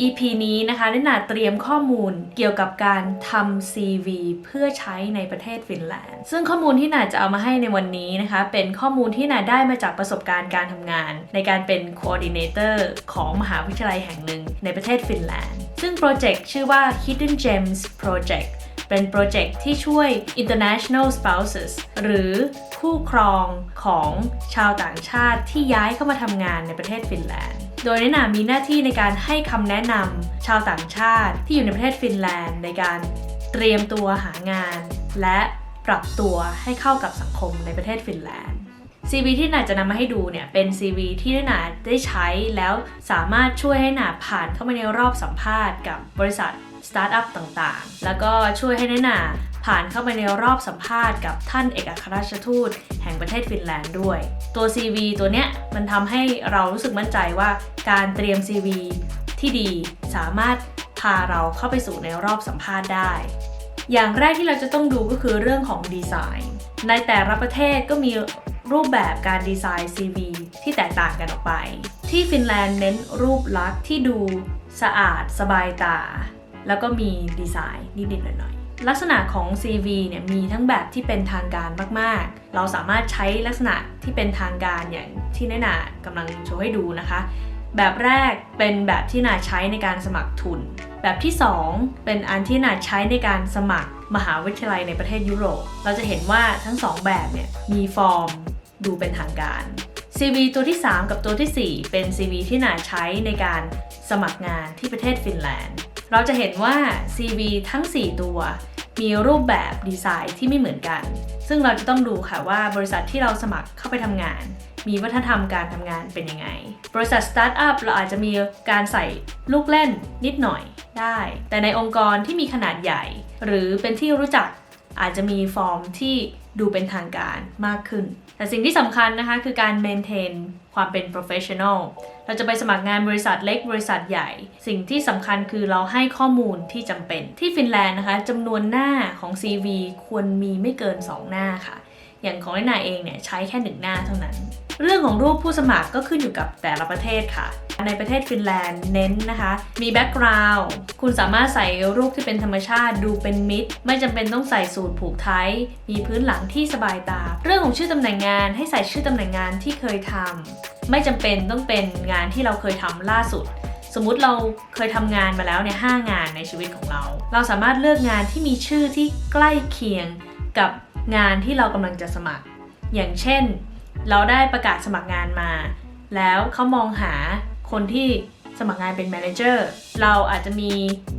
EP นี้นะคะนิน่าเตรียมข้อมูลเกี่ยวกับการทำ CV เพื่อใช้ในประเทศฟินแลนด์ซึ่งข้อมูลที่น่าจะเอามาให้ในวันนี้นะคะเป็นข้อมูลที่น่าได้มาจากประสบการณ์การทำงานในการเป็น Coordinator ของมหาวิทยาลัยแห่งหนึ่งในประเทศฟินแลนด์ซึ่งโปรเจกต์ชื่อว่า Hidden Gems Project เป็นโปรเจกต์ที่ช่วย International Spouses หรือคู่ครองของชาวต่างชาติที่ย้ายเข้ามาทำงานในประเทศฟินแลนด์โดยนิน่ามีหน้าที่ในการให้คำแนะนำชาวต่างชาติที่อยู่ในประเทศฟินแลนด์ในการเตรียมตัวหางานและปรับตัวให้เข้ากับสังคมในประเทศฟินแลนด์ CV ที่น่าจะนำมาให้ดูเนี่ยเป็น CV ที่น่าได้ใช้แล้วสามารถช่วยให้น่าผ่านเข้ามาในรอบสัมภาษณ์กับบริษัทสตาร์ทอัพต่างๆแล้วก็ช่วยให้น่าผ่านเข้าไปในรอบสัมภาษณ์กับท่านเอกอัครราชทูตแห่งประเทศฟินแลนด์ด้วยตัว CV ตัวเนี้ยมันทำให้เรารู้สึกมั่นใจว่าการเตรียม CV ที่ดีสามารถพาเราเข้าไปสู่ในรอบสัมภาษณ์ได้อย่างแรกที่เราจะต้องดูก็คือเรื่องของดีไซน์ในแต่ละประเทศก็มีรูปแบบการดีไซน์ CV ที่แตกต่างกันออกไปที่ฟินแลนด์เน้นรูปลักษณ์ที่ดูสะอาดสบายตาแล้วก็มีดีไซน์นิดๆหน่อยๆลักษณะของ CV เนี่ยมีทั้งแบบที่เป็นทางการมากๆเราสามารถใช้ลักษณะที่เป็นทางการอย่างที่นิน่ากำลังโชว์ให้ดูนะคะแบบแรกเป็นแบบที่น่าใช้ในการสมัครทุนแบบที่2เป็นอันที่น่าใช้ในการสมัครมหาวิทยาลัยในประเทศยุโรปเราจะเห็นว่าทั้ง2แบบเนี่ยมีฟอร์มดูเป็นทางการ CV ตัวที่3กับตัวที่4เป็น CV ที่น่าใช้ในการสมัครงานที่ประเทศฟินแลนด์เราจะเห็นว่า CV ทั้ง4ตัวมีรูปแบบดีไซน์ที่ไม่เหมือนกันซึ่งเราจะต้องดูค่ะว่าบริษัทที่เราสมัครเข้าไปทำงานมีวัฒนธรรมการทำงานเป็นยังไงบริษัทสตาร์ทอัพเราอาจจะมีการใส่ลูกเล่นนิดหน่อยได้แต่ในองค์กรที่มีขนาดใหญ่หรือเป็นที่รู้จักอาจจะมีฟอร์มที่ดูเป็นทางการมากขึ้นแต่สิ่งที่สำคัญนะคะคือการ maintain ความเป็น professional เราจะไปสมัครงานบริษัทเล็กบริษัทใหญ่สิ่งที่สำคัญคือเราให้ข้อมูลที่จำเป็นที่ฟินแลนด์นะคะจำนวนหน้าของ CV ควรมีไม่เกิน2หน้าค่ะอย่างของนิน่าเองเนี่ยใช้แค่1หน้าเท่านั้นเรื่องของรูปผู้สมัครก็ขึ้นอยู่กับแต่ละประเทศค่ะในประเทศฟินแลนด์เน้นนะคะมีแบ็กกราวด์คุณสามารถใส่รูปที่เป็นธรรมชาติดูเป็นมิตรไม่จำเป็นต้องใส่สูทผูกไทมีพื้นหลังที่สบายตาเรื่องของชื่อตำแหน่งงานให้ใส่ชื่อตำแหน่งงานที่เคยทำไม่จำเป็นต้องเป็นงานที่เราเคยทำล่าสุดสมมุติเราเคยทำงานมาแล้วเนี่ย5งานในชีวิตของเราสามารถเลือกงานที่มีชื่อที่ใกล้เคียงกับงานที่เรากำลังจะสมัครอย่างเช่นเราได้ประกาศสมัครงานมาแล้วเขามองหาคนที่สมัครงานเป็นแมเนเจอร์เราอาจจะมี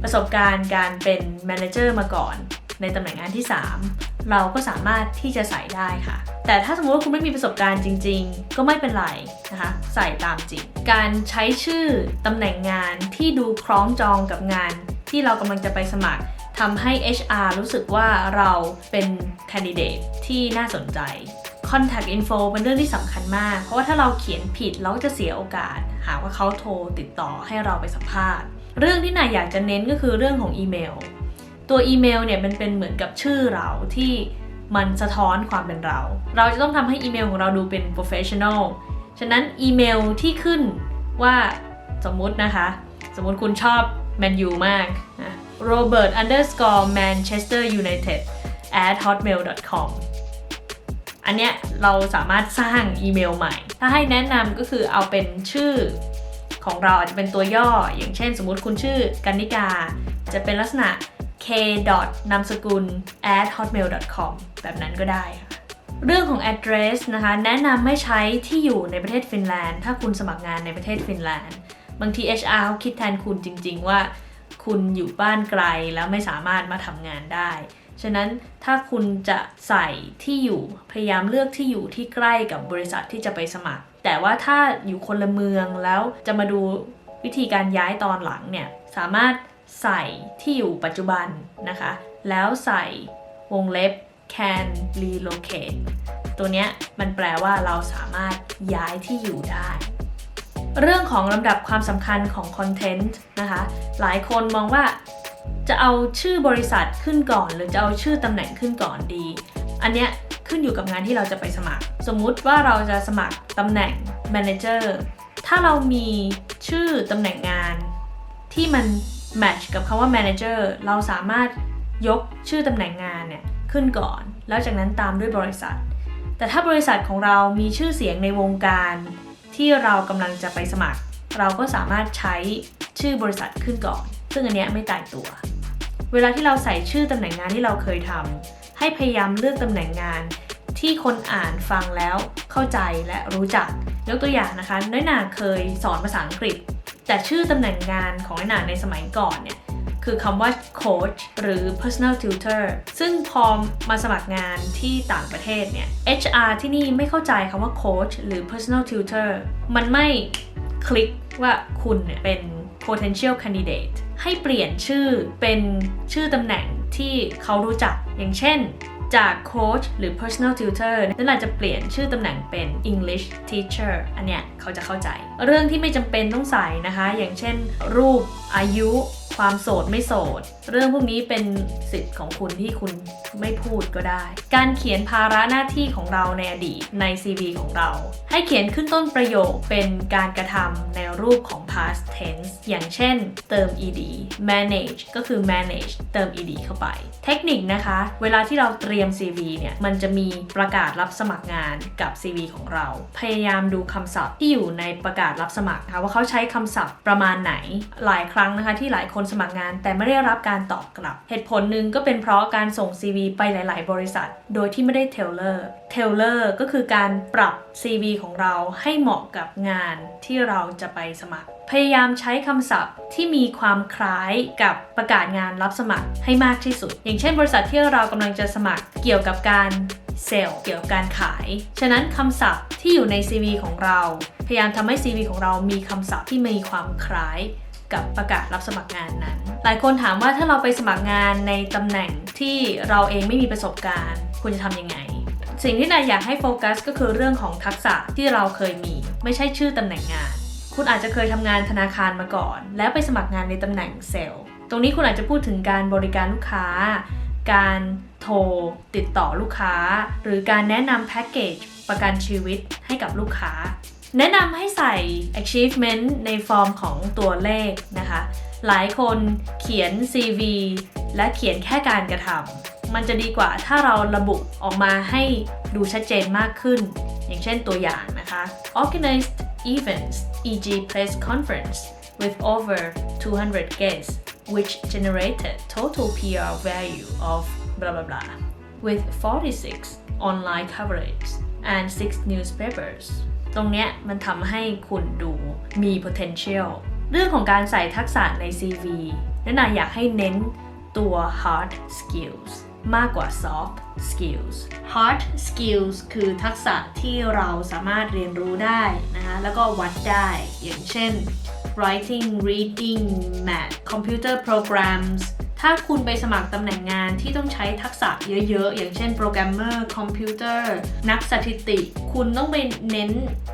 ประสบการณ์การเป็นแมเนเจอร์มาก่อนในตำแหน่งงานที่3เราก็สามารถที่จะใส่ได้ค่ะแต่ถ้าสมมติว่าคุณไม่มีประสบการณ์จริงๆก็ไม่เป็นไรนะคะใส่ตามจริงการใช้ชื่อตำแหน่งงานที่ดูคล้องจองกับงานที่เรากำลังจะไปสมัครทำให้ HR รู้สึกว่าเราเป็นแคนดิเดตที่น่าสนใจ Contact Info เป็นเรื่องที่สำคัญมากเพราะว่าถ้าเราเขียนผิดเราก็จะเสียโอกาสหากว่าเขาโทรติดต่อให้เราไปสัมภาษณ์เรื่องที่นายอยากจะเน้นก็คือเรื่องของอีเมลตัวอีเมลเนี่ยมันเป็นเหมือนกับชื่อเราที่มันสะท้อนความเป็นเราจะต้องทำให้อีเมลของเราดูเป็น professional ฉะนั้นอีเมลที่ขึ้นว่าสมมุติคุณชอบแมนยูมากนะ robert_manchesterunited@hotmail.com อันเนี้ยเราสามารถสร้างอีเมลใหม่ถ้าให้แนะนำก็คือเอาเป็นชื่อของเราอาจจะเป็นตัวย่ออย่างเช่นสมมุติคุณชื่อกันนิกาจะเป็นลักษณะ k.namsakul@hotmail.com แบบนั้นก็ได้ค่ะเรื่องของ address นะคะแนะนำไม่ใช้ที่อยู่ในประเทศฟินแลนด์ถ้าคุณสมัครงานในประเทศฟินแลนด์บางที HR เขาคิดแทนคุณจริงๆว่าคุณอยู่บ้านไกลแล้วไม่สามารถมาทำงานได้ฉะนั้นถ้าคุณจะใส่ที่อยู่พยายามเลือกที่อยู่ที่ใกล้กับบริษัทที่จะไปสมัครแต่ว่าถ้าอยู่คนละเมืองแล้วจะมาดูวิธีการย้ายตอนหลังเนี่ยสามารถใส่ที่อยู่ปัจจุบันนะคะแล้วใส่วงเล็บ can relocate ตัวเนี้ยมันแปลว่าเราสามารถย้ายที่อยู่ได้เรื่องของลำดับความสำคัญของคอนเทนต์นะคะหลายคนมองว่าจะเอาชื่อบริษัทขึ้นก่อนหรือจะเอาชื่อตำแหน่งขึ้นก่อนดีอันเนี้ยขึ้นอยู่กับงานที่เราจะไปสมัครสมมุติว่าเราจะสมัครตำแหน่ง Manager ถ้าเรามีชื่อตำแหน่งงาน ที่มันแมทช์กับคำว่า manager เราสามารถยกชื่อตำแหน่งงานเนี่ยขึ้นก่อนแล้วจากนั้นตามด้วยบริษัทแต่ถ้าบริษัทของเรามีชื่อเสียงในวงการที่เรากำลังจะไปสมัครเราก็สามารถใช้ชื่อบริษัทขึ้นก่อนซึ่งอันเนี้ยไม่ตายตัวเวลาที่เราใส่ชื่อตำแหน่งงานที่เราเคยทำให้พยายามเลือกตำแหน่งงานที่คนอ่านฟังแล้วเข้าใจและรู้จักยกตัวอย่างนะคะน้อยหนาเคยสอนภาษาอังกฤษแต่ชื่อตำแหน่งงานของน้อยหนาในสมัยก่อนเนี่ยคือคำว่า coach หรือ personal tutor ซึ่งพอมาสมัครงานที่ต่างประเทศเนี่ย HR ที่นี่ไม่เข้าใจคำว่า coach หรือ personal tutor มันไม่คลิกว่าคุณเนี่ยเป็น potential candidate ให้เปลี่ยนชื่อเป็นชื่อตำแหน่งที่เขารู้จักอย่างเช่นจากโค้ชหรือ personal tutor นั่นอาจจะเปลี่ยนชื่อตำแหน่งเป็น English teacher อันเนี้ยเขาจะเข้าใจเรื่องที่ไม่จำเป็นต้องใส่นะคะอย่างเช่นรูปอายุความโสดไม่โสดเรื่องพวกนี้เป็นสิทธิ์ของคุณที่คุณไม่พูดก็ได้การเขียนภาระหน้าที่ของเราในอดีตใน CV ของเราให้เขียนขึ้นต้นประโยคเป็นการกระทำในรูปของ past tense อย่างเช่นเติม ed manage ก็คือ manage เติม ed เข้าไปเทคนิคนะคะเวลาที่เราเตรียม CV เนี่ยมันจะมีประกาศรับสมัครงานกับ CV ของเราพยายามดูคำศัพท์ที่อยู่ในประกาศรับสมัครนะคะว่าเขาใช้คำศัพท์ประมาณไหนหลายครั้งนะคะที่หลายคนสมัครงานแต่ไม่ได้รับการตอบกลับเหตุผลหนึ่งก็เป็นเพราะการส่ง CV ไปหลายๆบริษัทโดยที่ไม่ได้เทเลอร์ก็คือการปรับ CV ของเราให้เหมาะกับงานที่เราจะไปสมัครพยายามใช้คำศัพท์ที่มีความคล้ายกับประกาศงานรับสมัครให้มากที่สุดอย่างเช่นบริษัทที่เรากำลังจะสมัครเกี่ยวกับการเซลล์เกี่ยวกับการขายฉะนั้นคำศัพท์ที่อยู่ใน CV ของเราพยายามทำให้ CV ของเรามีคำศัพท์ที่มีความคล้ายกับประกาศรับสมัครงานนั้นหลายคนถามว่าถ้าเราไปสมัครงานในตำแหน่งที่เราเองไม่มีประสบการณ์คุณจะทำยังไงสิ่งที่นายอยากให้โฟกัสก็คือเรื่องของทักษะที่เราเคยมีไม่ใช่ชื่อตำแหน่งงานคุณอาจจะเคยทำงานธนาคารมาก่อนแล้วไปสมัครงานในตำแหน่งเซลล์ตรงนี้คุณอาจจะพูดถึงการบริการลูกค้าการโทรติดต่อลูกค้าหรือการแนะนำแพ็กเกจประกันชีวิตให้กับลูกค้าแนะนำให้ใส่ achievement ในฟอร์มของตัวเลขนะคะหลายคนเขียน CV และเขียนแค่การกระทำมันจะดีกว่าถ้าเราระบุออกมาให้ดูชัดเจนมากขึ้นอย่างเช่นตัวอย่างนะคะ organized events e.g. press conference with over 200 guests which generated total PR value of blah blah blah with 46 online coverage and 6 newspapersตรงเนี้ยมันทำให้คุณดูมี potential เรื่องของการใส่ทักษะใน CV นั่นน่ะอยากให้เน้นตัว hard skills มากกว่า soft skills hard skills คือทักษะที่เราสามารถเรียนรู้ได้นะคะแล้วก็วัดได้อย่างเช่น writing reading math computer programs ถ้าคุณไปสมัครตำแหน่งงานที่ต้องใช้ทักษะเยอะๆอย่างเช่นโปรแกรมเมอร์คอมพิวเตอร์นักสถิติคุณต้องไปเน้น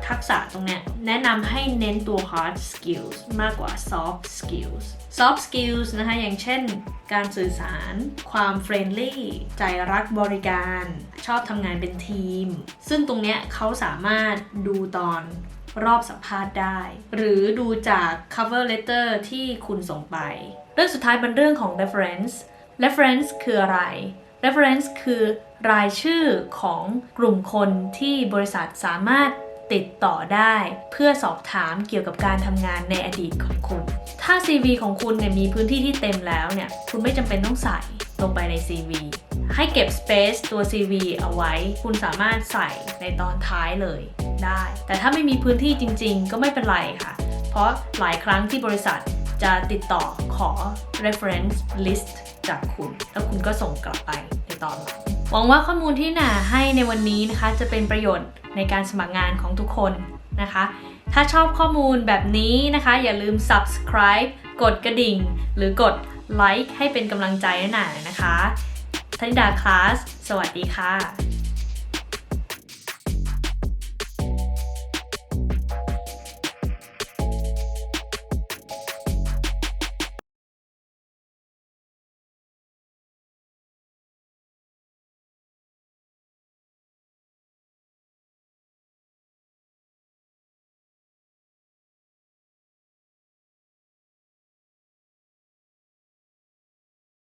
ทักษะตรงเนี้ยแนะนำให้เน้นตัว hard skills มากกว่า soft skills นะคะอย่างเช่นการสื่อสารความ friendly ใจรักบริการชอบทำงานเป็นทีมซึ่งตรงเนี้ยเขาสามารถดูตอนรอบสัมภาษณ์ได้หรือดูจาก cover letter ที่คุณส่งไปเรื่องสุดท้ายเป็นเรื่องของ reference คืออะไร reference คือรายชื่อของกลุ่มคนที่บริษัทสามารถติดต่อได้เพื่อสอบถามเกี่ยวกับการทำงานในอดีตของคุณถ้า CV ของคุณเนี่ยมีพื้นที่ที่เต็มแล้วเนี่ยคุณไม่จำเป็นต้องใส่ลงไปใน CV ให้เก็บ space ตัว CV เอาไว้คุณสามารถใส่ในตอนท้ายเลยได้แต่ถ้าไม่มีพื้นที่จริงๆก็ไม่เป็นไรค่ะเพราะหลายครั้งที่บริษัทจะติดต่อขอ reference list จากคุณแล้วคุณก็ส่งกลับไปในตอนหลังหวังว่าข้อมูลที่น่าให้ในวันนี้นะคะจะเป็นประโยชน์ในการสมัครงานของทุกคนนะคะถ้าชอบข้อมูลแบบนี้นะคะอย่าลืม subscribe กดกระดิ่งหรือกด like ให้เป็นกำลังใจให้หน่อยนะคะธนิดาคลาสสวัสดีค่ะ